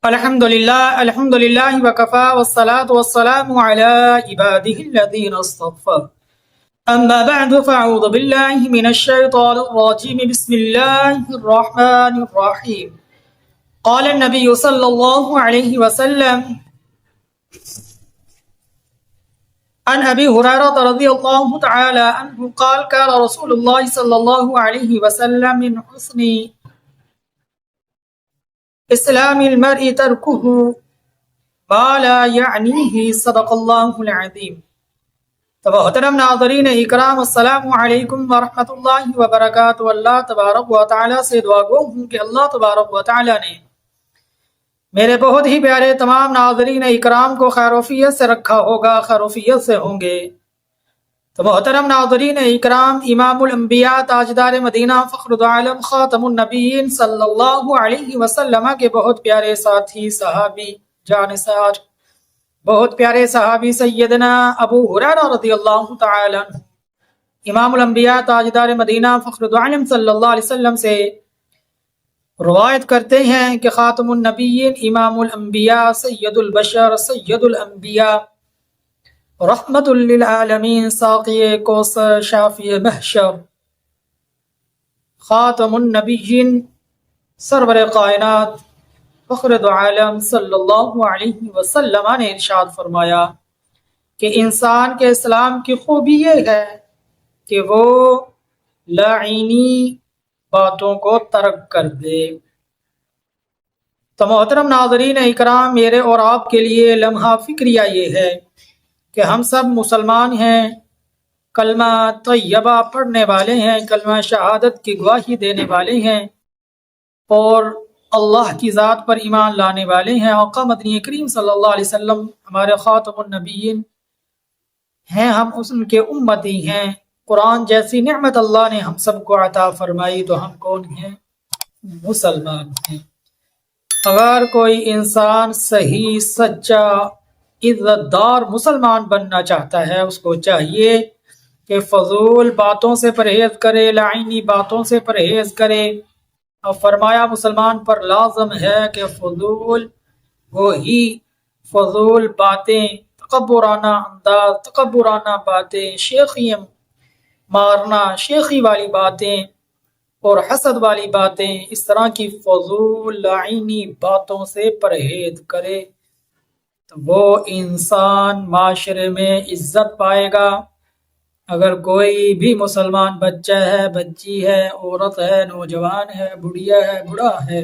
الحمد للہ وکفا والصلاة والسلام على عباده الذین اصطفى اما بعد فاعوذ باللہ من الشیطان الرجیم بسم اللہ الرحمن الرحیم قال النبی صلی اللہ علیہ وسلم عن ابی ہریرہ رضی اللہ تعالی عنہ قال قال رسول اللہ صلی اللہ علیہ وسلم من حسن اسلام المرء ترکہ ما لا یعنیہ صدق اللہ العظیم۔ تو محترم ناظرین اکرام، السلام علیکم ورحمۃ اللہ وبرکاتہ۔ اللہ تبارک و تعالیٰ سے دعا گو ہوں کہ اللہ تبارک و تعالیٰ نے میرے بہت ہی پیارے تمام ناظرین اکرام کو خیروفیت سے رکھا ہوگا، خیروفیت سے ہوں گے۔ تو محترم ناظرین اکرام، امام الانبیاء تاجدار مدینہ فخر العالم خاتم النبیین صلی اللہ علیہ وسلم کے بہت پیارے ساتھی صحابی جانثار، بہت پیارے صحابی سیدنا ابو ہریرہ رضی اللہ تعالی عنہ امام الانبیاء تاجدار مدینہ فخر العالم صلی اللہ علیہ وسلم سے روایت کرتے ہیں کہ خاتم النبیین امام الانبیاء سید البشر سید الانبیاء رحمت للعالمین ساقی کوثر شافی محشر خاتم النبیین سرور کائنات فخر دو عالم صلی اللہ علیہ وسلم نے ارشاد فرمایا کہ انسان کے اسلام کی خوبی یہ ہے کہ وہ لاعینی باتوں کو ترک کر دے۔ تو محترم ناظرین اکرام، میرے اور آپ کے لیے لمحہ فکریہ یہ ہے کہ ہم سب مسلمان ہیں، کلمہ طیبہ پڑھنے والے ہیں، کلمہ شہادت کی گواہی دینے والے ہیں اور اللہ کی ذات پر ایمان لانے والے ہیں۔ آقا مدنی کریم صلی اللہ علیہ وسلم ہمارے خاتم النبیین ہیں، ہم ان کے امتی ہیں۔ قرآن جیسی نعمت اللہ نے ہم سب کو عطا فرمائی تو ہم کون ہیں؟ مسلمان ہیں۔ اگر کوئی انسان صحیح، سچا، عزت دار مسلمان بننا چاہتا ہے، اس کو چاہیے کہ فضول باتوں سے پرہیز کرے، لعینی باتوں سے پرہیز کرے۔ اور فرمایا مسلمان پر لازم ہے کہ فضول وہی فضول باتیں، تکبرانہ انداز، تکبرانہ باتیں، شیخی مارنا، شیخی والی باتیں اور حسد والی باتیں، اس طرح کی فضول لعینی باتوں سے پرہیز کرے تو وہ انسان معاشرے میں عزت پائے گا۔ اگر کوئی بھی مسلمان بچہ ہے، بچی ہے، عورت ہے، نوجوان ہے، بڑھیا ہے، بوڑھا ہے،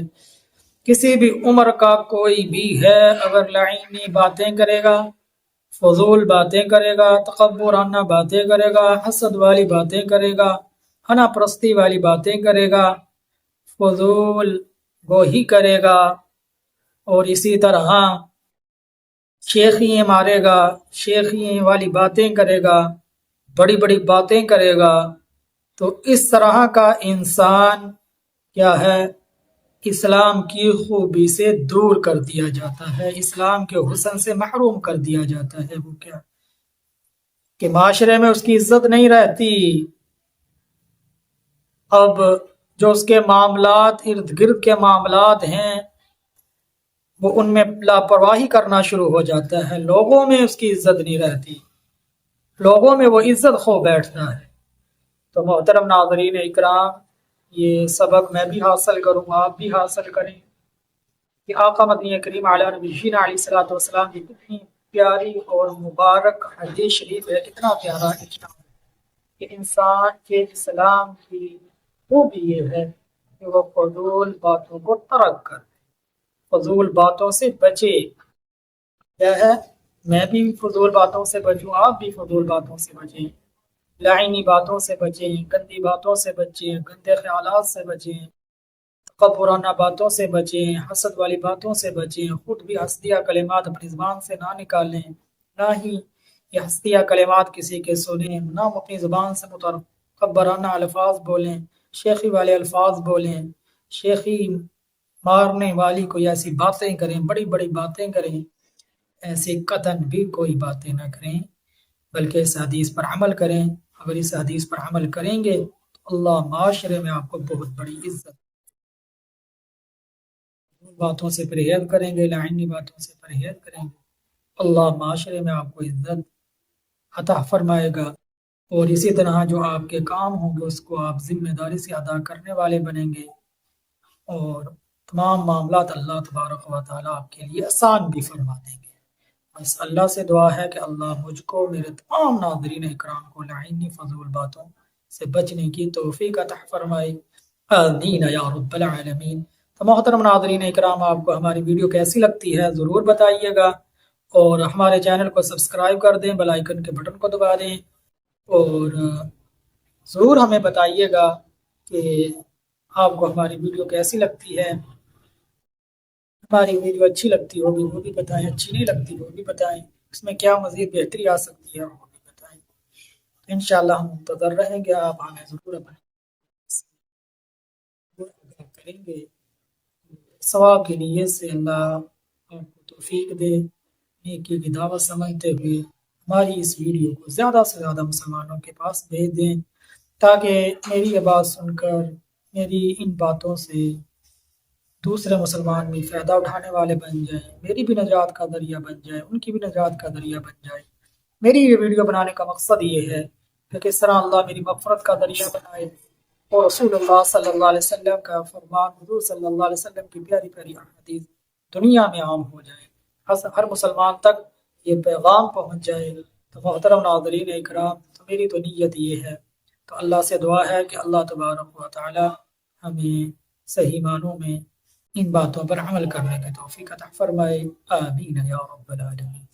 کسی بھی عمر کا کوئی بھی ہے، اگر لعینی باتیں کرے گا، فضول باتیں کرے گا، تکبرانہ باتیں کرے گا، حسد والی باتیں کرے گا، ہنا پرستی والی باتیں کرے گا، فضول گوہی کرے گا اور اسی طرح شیخی مارے گا، شیخی والی باتیں کرے گا، بڑی بڑی باتیں کرے گا، تو اس طرح کا انسان کیا ہے؟ اسلام کی خوبی سے دور کر دیا جاتا ہے، اسلام کے حسن سے محروم کر دیا جاتا ہے۔ وہ کیا کہ معاشرے میں اس کی عزت نہیں رہتی۔ اب جو اس کے معاملات، ارد گرد کے معاملات ہیں، وہ ان میں لاپرواہی کرنا شروع ہو جاتا ہے، لوگوں میں اس کی عزت نہیں رہتی، لوگوں میں وہ عزت کھو بیٹھتا ہے۔ تو محترم ناظرین اکرام، یہ سبق میں بھی حاصل کروں، آپ بھی حاصل کریں کہ آقا مدنی کریم علیہ نبینا علیہ الصلوۃ والسلام کی کتنی پیاری اور مبارک حدیث شریف ہے، کتنا پیارا اسلام ہے کہ انسان کے اسلام کی خوبی یہ ہے کہ وہ فضول باتوں کو ترک کر دے، فضول باتوں سے بچے۔ کیا ہے؟ میں بھی فضول باتوں سے بچوں، آپ بھی فضول باتوں سے بچیں، لعینی باتوں سے بچیں، گندی باتوں سے بچیں، گندے خیالات سے بچیں، تکبرانہ باتوں سے بچیں، حسد والی باتوں سے بچیں، خود بھی حسدیہ کلمات اپنی زبان سے نہ نکالیں، نہ ہی یہ حسدیہ کلمات کسی کے سنیں، نہ اپنی زبان سے متکبرانہ الفاظ بولیں، شیخی والے الفاظ بولیں، شیخی مارنے والی کوئی ایسی باتیں کریں، بڑی بڑی باتیں کریں، ایسی قطعاً بھی کوئی باتیں نہ کریں، بلکہ اس حدیث پر عمل کریں۔ اگر اس حدیث پر عمل کریں گے تو اللہ معاشرے میں آپ کو بہت بڑی عزت باتوں سے پرہیز کریں گے، لعینی باتوں سے پرہیز کریں گے، اللہ معاشرے میں آپ کو عزت عطا فرمائے گا، اور اسی طرح جو آپ کے کام ہوں گے اس کو آپ ذمہ داری سے ادا کرنے والے بنیں گے، اور تمام معاملات اللہ تبارک و تعالیٰ آپ کے لیے آسان بھی فرما دیں گے۔ بس اللہ سے دعا ہے کہ اللہ مجھ کو، میرے تمام ناظرین اکرام کو لعینی فضول باتوں سے بچنے کی توفیق عطا فرمائے، آمین یا رب العالمین۔ تو محترم ناظرین اکرام، آپ کو ہماری ویڈیو کیسی لگتی ہے ضرور بتائیے گا، اور ہمارے چینل کو سبسکرائب کر دیں، بیل آئیکن کے بٹن کو دبا دیں، اور ضرور ہمیں بتائیے گا کہ آپ کو ہماری ویڈیو کیسی لگتی ہے۔ ہماری ویڈیو اچھی لگتی ہوگی وہ بھی بتائیں، اچھی نہیں لگتی وہ بھی بتائیں، اس میں کیا مزید بہتری آ سکتی ہے وہ بھی بتائیں۔ انشاءاللہ ہم منتظر رہیں گے، آپ ہمیں ضرور اپنے کریں گے۔ ثواب کی نیت سے اللہ آپ کو توفیق دے، نیکی کی دعوت سمجھتے ہوئے ہماری اس ویڈیو کو زیادہ سے زیادہ مسلمانوں کے پاس بھیج دیں، تاکہ میری یہ بات سن کر، میری ان باتوں سے دوسرے مسلمان بھی فائدہ اٹھانے والے بن جائیں، میری بھی نجات کا ذریعہ بن جائے، ان کی بھی نجات کا ذریعہ بن جائے۔ میری یہ ویڈیو بنانے کا مقصد یہ ہے کہ کس طرح اللہ میری مغفرت کا ذریعہ بنائے، اور رسول اللہ صلی اللہ علیہ وسلم کا فرمان، حضور صلی اللہ علیہ وسلم کی پیاری پیاری احادیث دنیا میں عام ہو جائے، ہر مسلمان تک یہ پیغام پہنچ جائے۔ تو محترم ناظرین اکرام، تو میری تو نیت یہ ہے، تو اللہ سے دعا ہے کہ اللہ تبارک و تعالی ہمیں صحیح معنوں میں ان باتوں پر عمل کرنے کی توفیق عطا فرمائے، آمین یا رب العالمین۔